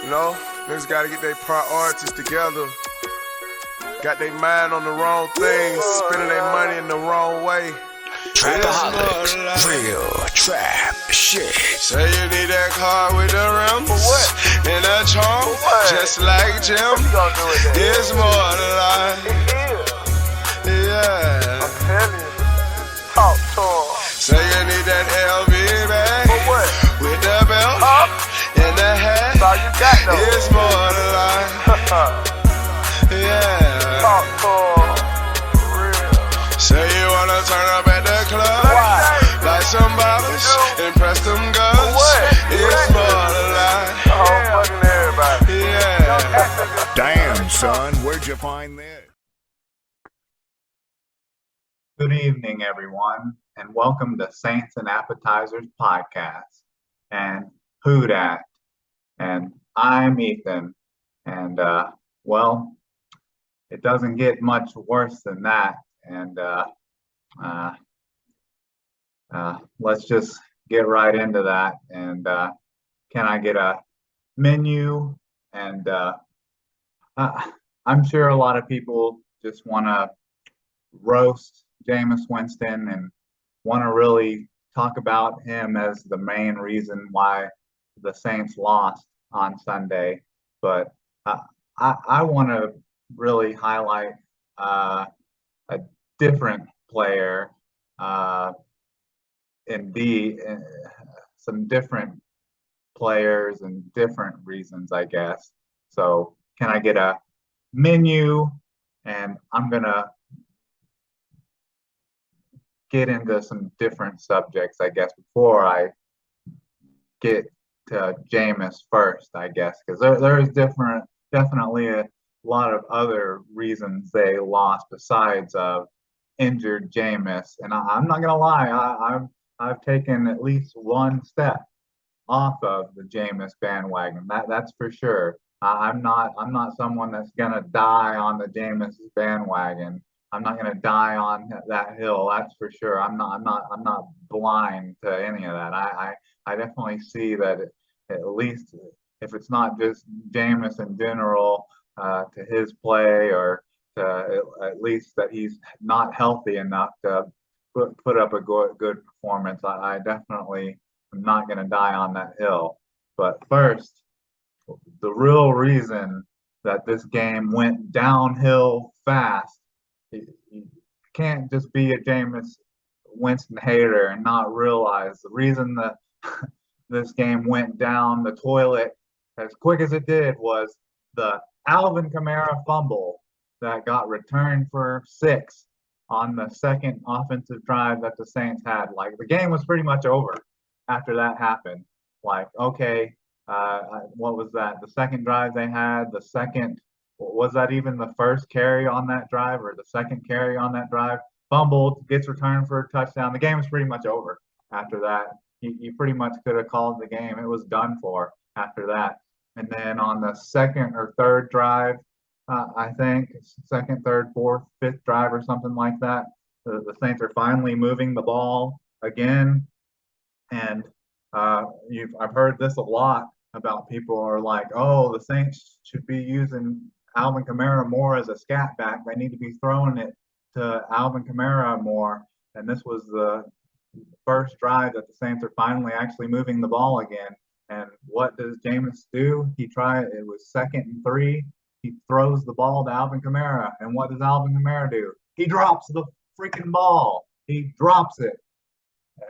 You know, niggas gotta get their priorities together. Got their mind on the wrong things, spending their money in the wrong way. Trapaholics, real trap shit. Say you need that car with the rims and a trunk, just like Jim. It's more to life. Yeah. I'm telling you. Talk to him. Say you need that LV bag with the belt and the hat. That's all you got though. It's more to life. Yeah. Talk to him. Real. Say you wanna turn up at the club, light some bottles, impress them girls. It's more to life. Fucking everybody. Yeah. Damn, son, where'd you find this? Good evening, everyone, and welcome to Saints and Appetizers podcast and Who Dat. And I'm Ethan, and well, it doesn't get much worse than that. And let's just get right into that. And can I get a menu? And I'm sure a lot of people just want to roast Jameis Winston and want to really talk about him as the main reason why the Saints lost on Sunday. But I want to really highlight a different player, indeed, some different players and different reasons, I guess. So can I get a menu? And I'm going to get into some different subjects, I guess, before I get to Jameis first, I guess, because there's definitely a lot of other reasons they lost besides injured Jameis. And I'm not gonna lie, I've taken at least one step off of the Jameis bandwagon. That's for sure. I'm not someone that's gonna die on the Jameis bandwagon. I'm not gonna die on that hill. That's for sure. I'm not blind to any of that. I definitely see that at least if it's not just Jameis in general, to his play, or to at least that he's not healthy enough to put up a good performance. I definitely am not gonna die on that hill. But first, the real reason that this game went downhill fast. You can't just be a Jameis Winston hater and not realize the reason that this game went down the toilet as quick as it did was the Alvin Kamara fumble that got returned for 6 on the second offensive drive that the Saints had. Like, the game was pretty much over after that happened. Like, okay, what was that? The second drive they had, was that even the first carry on that drive or the second carry on that drive? Fumbled, gets returned for a touchdown. The game was pretty much over after that. You pretty much could have called the game. It was done for after that. And then on the second or third drive, I think, second, third, fourth, fifth drive or something like that, the Saints are finally moving the ball again. And I've heard this a lot about people are like, oh, the Saints should be using Alvin Kamara more as a scat back. They need to be throwing it to Alvin Kamara more. And this was the first drive that the Saints are finally actually moving the ball again. And what does Jameis do? It was 2nd and 3. He throws the ball to Alvin Kamara. And what does Alvin Kamara do? He drops the freaking ball. He drops it.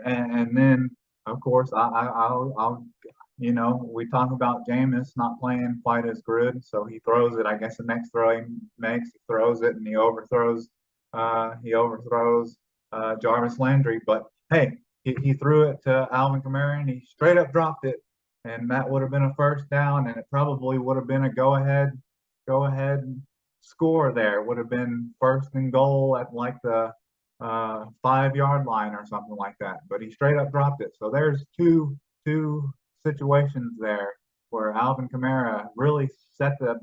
And then, of course, I'll we talk about Jameis not playing quite as good, so he throws it. I guess the next throw he makes, he throws it, and he overthrows Jarvis Landry. But hey, he threw it to Alvin Kamara, and he straight up dropped it, and that would have been a first down, and it probably would have been a go ahead score there. It would have been 1st and goal at like the 5-yard line or something like that. But he straight up dropped it. So there's two situations there where Alvin Kamara really set the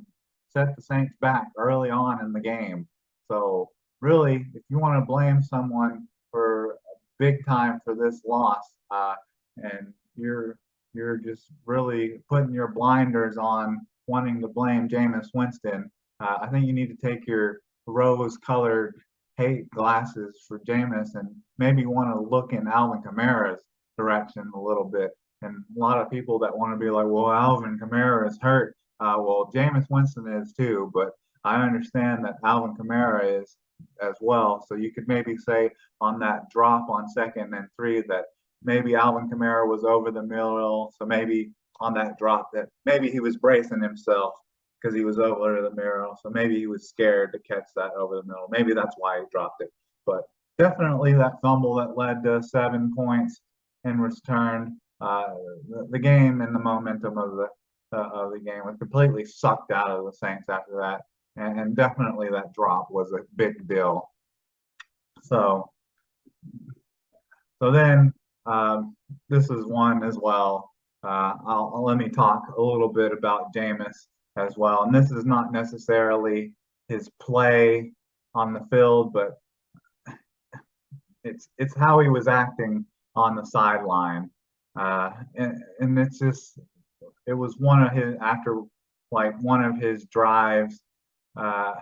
Saints back early on in the game. So really, if you want to blame someone for big time for this loss, and you're you're just really putting your blinders on, wanting to blame Jameis Winston. I think you need to take your rose-colored hate glasses for Jameis and maybe want to look in Alvin Kamara's direction a little bit. And a lot of people that want to be like, well, Alvin Kamara is hurt. Well, Jameis Winston is too, but I understand that Alvin Kamara is as well. So you could maybe say on that drop on 2nd and 3 that maybe Alvin Kamara was over the middle. So maybe on that drop that maybe he was bracing himself because he was over the middle. So maybe he was scared to catch that over the middle. Maybe that's why he dropped it. But definitely that fumble that led to 7 points in return. The game and the momentum of the game was completely sucked out of the Saints after that, and definitely that drop was a big deal. So then this is one as well. Let me talk a little bit about Jameis as well, and this is not necessarily his play on the field, but it's how he was acting on the sideline. And it's just it was one of his after like one of his drives. I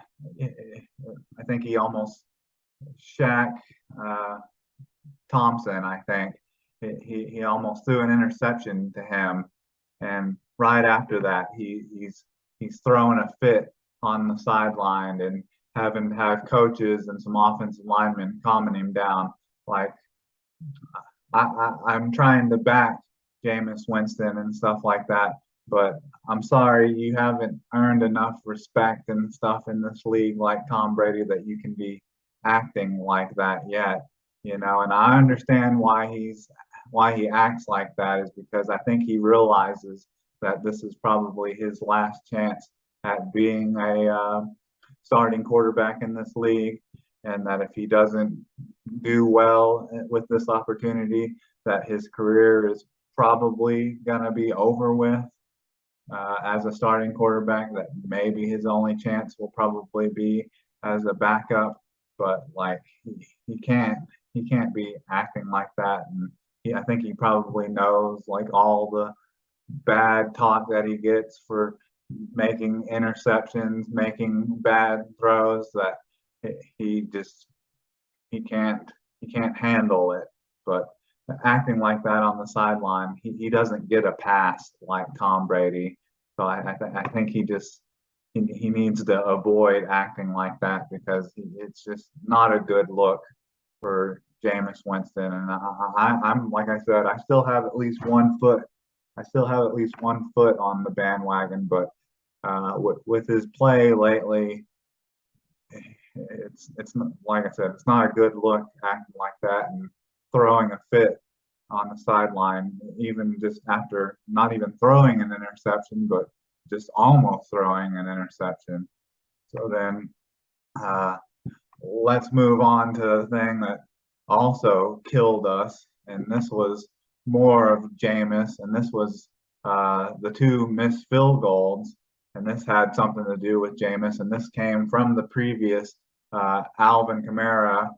think he almost Shaq Thompson. I think he almost threw an interception to him, and right after that he's throwing a fit on the sideline and having to have coaches and some offensive linemen calming him down. Like I'm trying to back Jameis Winston and stuff like that, but I'm sorry, you haven't earned enough respect and stuff in this league like Tom Brady that you can be acting like that yet, you know. And I understand why he acts like that is because I think he realizes that this is probably his last chance at being a starting quarterback in this league, and that if he doesn't do well with this opportunity, that his career is probably going to be over with as a starting quarterback, that maybe his only chance will probably be as a backup. But like he can't be acting like that. And I think he probably knows like all the bad talk that he gets for making interceptions, making bad throws, that he can't handle it. But acting like that on the sideline, he doesn't get a pass like Tom Brady. So I think he needs to avoid acting like that because it's just not a good look for Jameis Winston. And I'm like I said, I still have at least 1 foot. I still have at least 1 foot on the bandwagon, but with his play lately, it's not, like I said, it's not a good look acting like that and throwing a fit on the sideline, even just after not even throwing an interception, but just almost throwing an interception. So then let's move on to the thing that also killed us, and this was more of Jameis, and this was the 2 missed field goals, and this had something to do with Jameis, and this came from the previous Alvin Kamara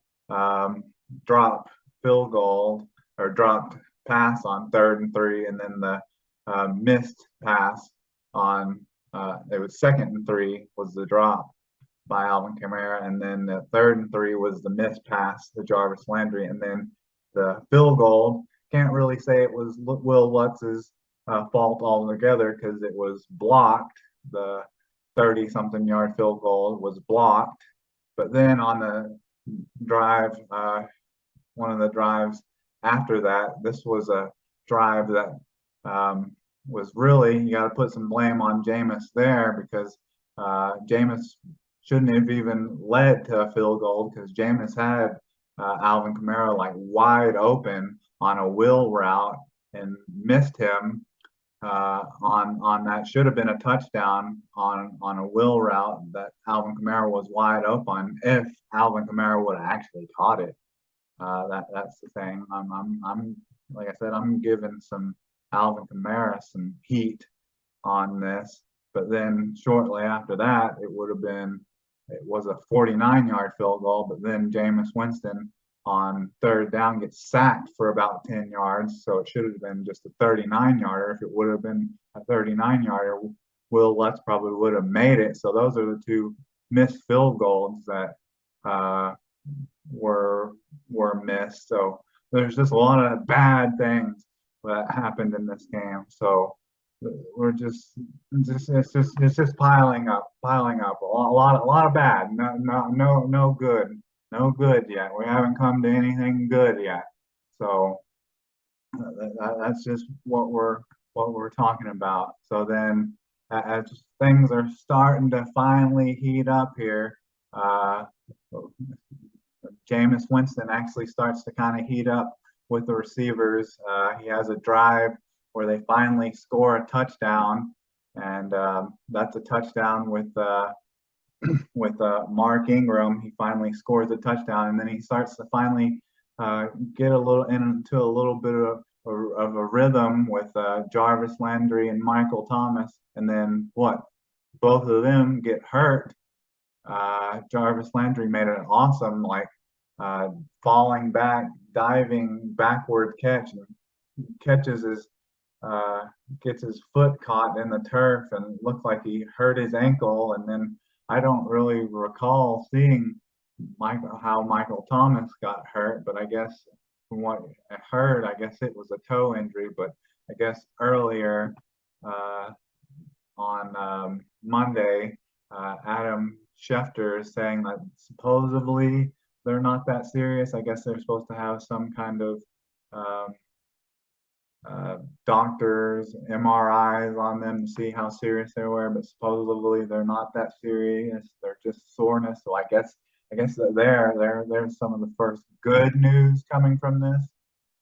drop field goal or dropped pass on 3rd and 3, and then the missed pass on it was 2nd and 3 was the drop by Alvin Kamara, and then the 3rd and 3 was the missed pass to Jarvis Landry, and then the field goal. Can't really say it was Will Lutz's fault altogether because it was blocked. The 30-something yard field goal was blocked. But then on the drive, one of the drives after that, this was a drive that was really, you got to put some blame on Jameis there because Jameis shouldn't have even led to a field goal because Jameis had Alvin Kamara like wide open on a wheel route and missed him on that. Should have been a touchdown on a wheel route that Alvin Kamara was wide open if Alvin Kamara would have actually caught it. That's the thing. I'm like I said, I'm giving some Alvin Kamara some heat on this, but then shortly after that, it was a 49-yard field goal, but then Jameis Winston on third down, gets sacked for about 10 yards. So it should have been just a 39-yarder. If it would have been a 39-yarder, Will Lutz probably would have made it. So those are the two missed field goals that were missed. So there's just a lot of bad things that happened in this game. So we're just it's just piling up a lot of bad. No good yet. We haven't come to anything good yet. So that's just what we're talking about. So then as things are starting to finally heat up here, Jameis Winston actually starts to kind of heat up with the receivers. He has a drive where they finally score a touchdown, and that's a touchdown with Mark Ingram. He finally scores a touchdown, and then he starts to finally get into a little bit of a rhythm with Jarvis Landry and Michael Thomas, and then what? Both of them get hurt. Jarvis Landry made an awesome falling back, diving backward catch, and gets his foot caught in the turf and looked like he hurt his ankle. And then I don't really recall seeing how Michael Thomas got hurt, but I guess from what I heard, I guess it was a toe injury. But I guess earlier on Monday, Adam Schefter is saying that supposedly they're not that serious. I guess they're supposed to have some kind of doctors, MRIs on them to see how serious they were, but supposedly they're not that serious. They're just soreness. So I guess that there's some of the first good news coming from this,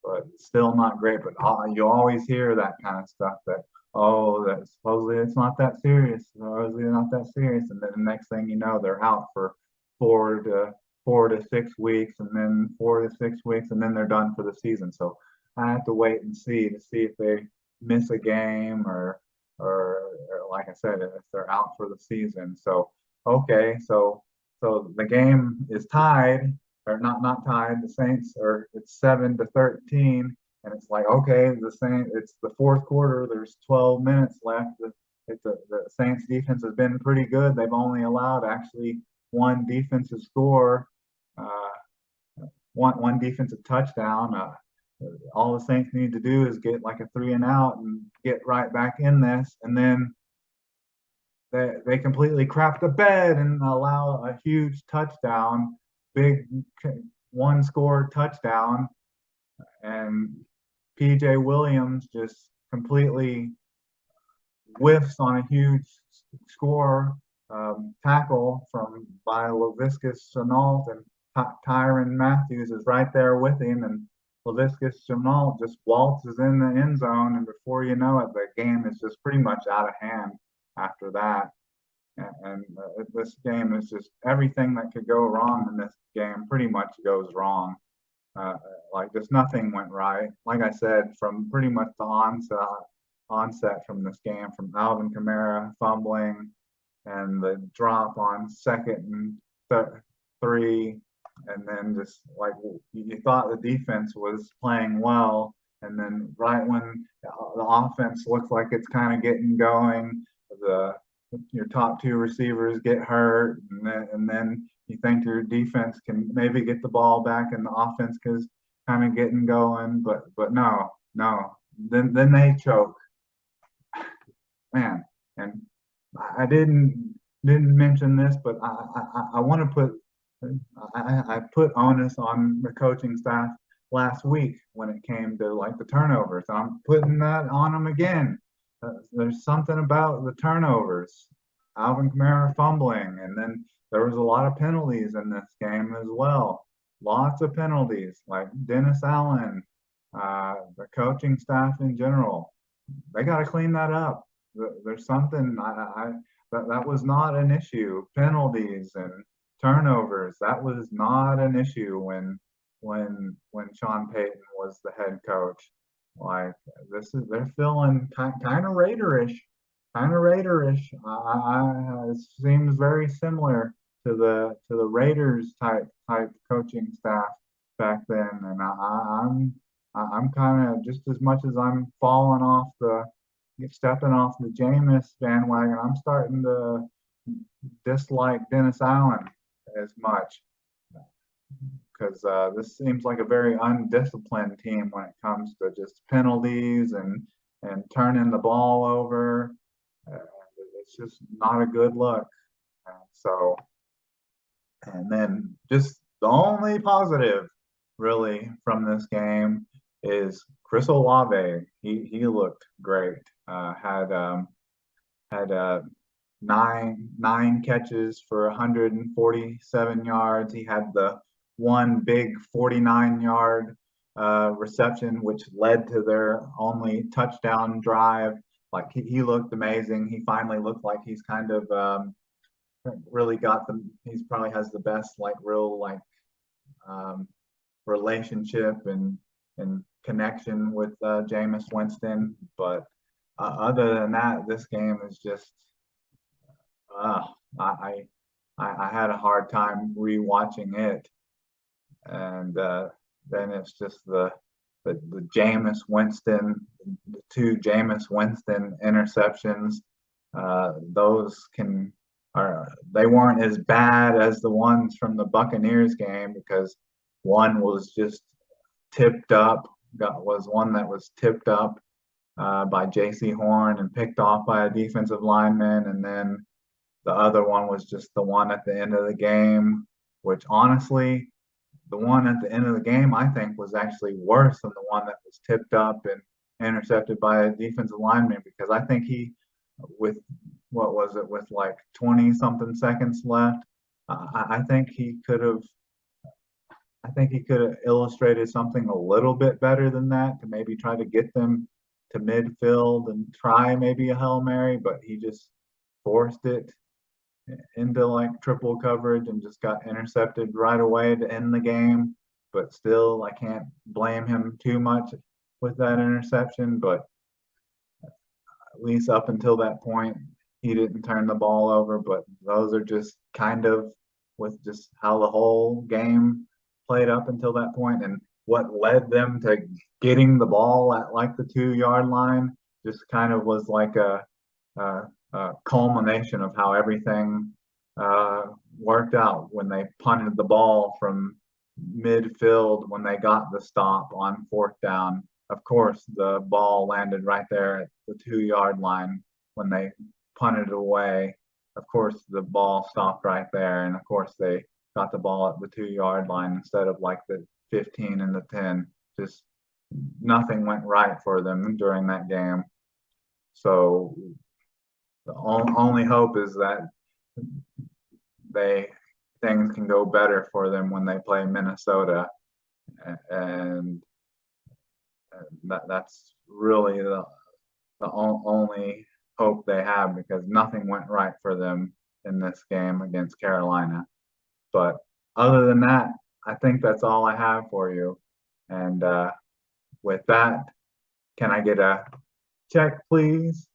but still not great. But you always hear that kind of stuff that that supposedly it's not that serious, supposedly not that serious, and then the next thing you know, they're out for 4 to 6 weeks, and then 4 to 6 weeks, and then they're done for the season. So I have to wait and see if they miss a game or like I said, if they're out for the season. So okay, so the game is tied, or not tied. The Saints it's 7-13, and it's like, okay, it's the fourth quarter. There's 12 minutes left. The Saints defense has been pretty good. They've only allowed actually one defensive score, one defensive touchdown. All the Saints need to do is get like a 3 and out and get right back in this, and then they completely crap the bed and allow a huge touchdown, big one score touchdown, and PJ Williams just completely whiffs on a huge score tackle by Laviscus Chenault, and Tyrann Mathieu is right there with him, and Laviscus Chenault just waltzes in the end zone, and before you know it, the game is just pretty much out of hand after that. And this game is just everything that could go wrong in this game pretty much goes wrong. Just nothing went right. Like I said, from pretty much the onset from this game, from Alvin Kamara fumbling and the drop on 2nd and 3, and then just like you thought the defense was playing well, and then right when the offense looks like it's kind of getting going, your top 2 receivers get hurt, and then you think your defense can maybe get the ball back and the offense is kind of getting going, but no, then they choke, man. And I didn't mention this, but I want to put I put onus on the coaching staff last week when it came to like the turnovers. I'm putting that on them again. There's something about the turnovers. Alvin Kamara fumbling, and then there was a lot of penalties in this game as well. Lots of penalties, like Dennis Allen, the coaching staff in general. They got to clean that up. There's something that was not an issue. Penalties and turnovers, that was not an issue when Sean Payton was the head coach. Like they're feeling kind of Raiderish. It seems very similar to the Raiders type coaching staff back then, and I'm kind of just as much as I'm falling off stepping off the Jameis bandwagon. I'm starting to dislike Dennis Allen as much because this seems like a very undisciplined team when it comes to just penalties and turning the ball over. Uh, it's just not a good look. So, and then just the only positive really from this game is Chris Olave. He looked great. Had nine catches for 147 yards. He had the one big 49-yard reception, which led to their only touchdown drive. Like he looked amazing. He finally looked like he's kind of really got he's probably has the best like real like relationship and connection with Jameis Winston. But other than that, this game is just I had a hard time rewatching it, and then it's just the Jameis Winston, the two Jameis Winston interceptions. Those they weren't as bad as the ones from the Buccaneers game because one was just tipped up. Was one that was tipped up by J.C. Horn and picked off by a defensive lineman, and then the other one was just the one at the end of the game, which honestly, the one at the end of the game, I think, was actually worse than the one that was tipped up and intercepted by a defensive lineman because I think with what was it, with like 20 something seconds left, I think he could have illustrated something a little bit better than that to maybe try to get them to midfield and try maybe a Hail Mary, but he just forced it into like triple coverage and just got intercepted right away to end the game. But still, I can't blame him too much with that interception. But at least up until that point, he didn't turn the ball over. But those are just kind of with just how the whole game played up until that point and what led them to getting the ball at like the 2-yard line just kind of was like a culmination of how everything worked out when they punted the ball from midfield when they got the stop on 4th down. Of course, the ball landed right there at the 2-yard line when they punted it away. Of course, the ball stopped right there, and of course they got the ball at the 2-yard line instead of like the 15 and the 10. Just nothing went right for them during that game. So the only hope is that things can go better for them when they play Minnesota, and that's really the only hope they have because nothing went right for them in this game against Carolina. But other than that, I think that's all I have for you. And with that, can I get a check, please?